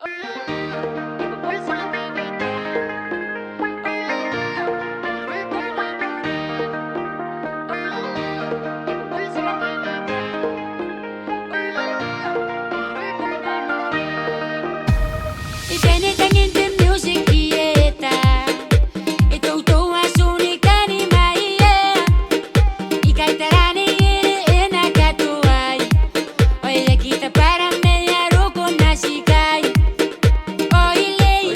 Bane tangin the music ieta. Toutou asuni kani maie. Kaitara neiere ena katoai. Oilei tabara meia roko nasikai. Oilei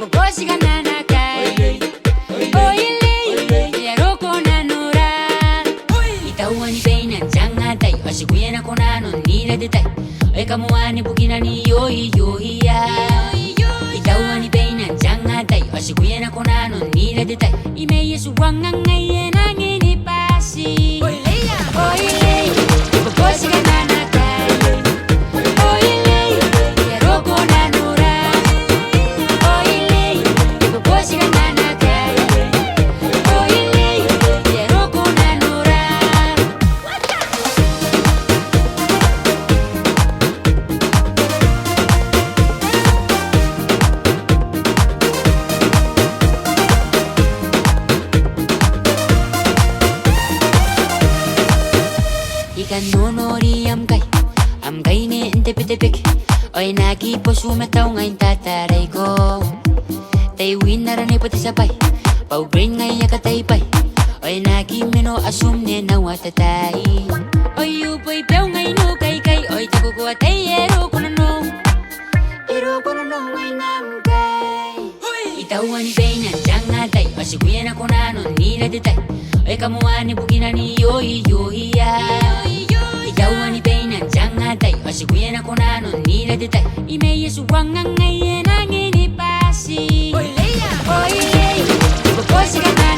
bukina nanakai. Oilei roko nanora. Taua ni baina angatai. Tikuia nako naano neiere. Kamoa ni bukina ni ioioia. Taua ni baina angatai. Tikuia nako naano neiere. Maie tuanga ngaie nangini pasi. Oilei bukina nanakai. Oilei roko nanora. Oilei bukina nanakai. Oilei roko nanora. Ikan nonori amkai ne entepetepek. Ena Aki posume taunga intatarai ko. Tei winara ne pati sapai. Pau brain ngai akatai pai. Ena Aki meno asum ne nawatatai. Oyu poi peu ngai no kai. Oi tako ko atai roko no. Roko no ngai namkai. Taua ni baina angatai. Tikuia nako naano neiere. Kamoa ni bukina ni ioioia. Taua ni baina angatai. Tikuia nako naano neiere. Maie tuanga ngaie nangini pasi. Oilei bukina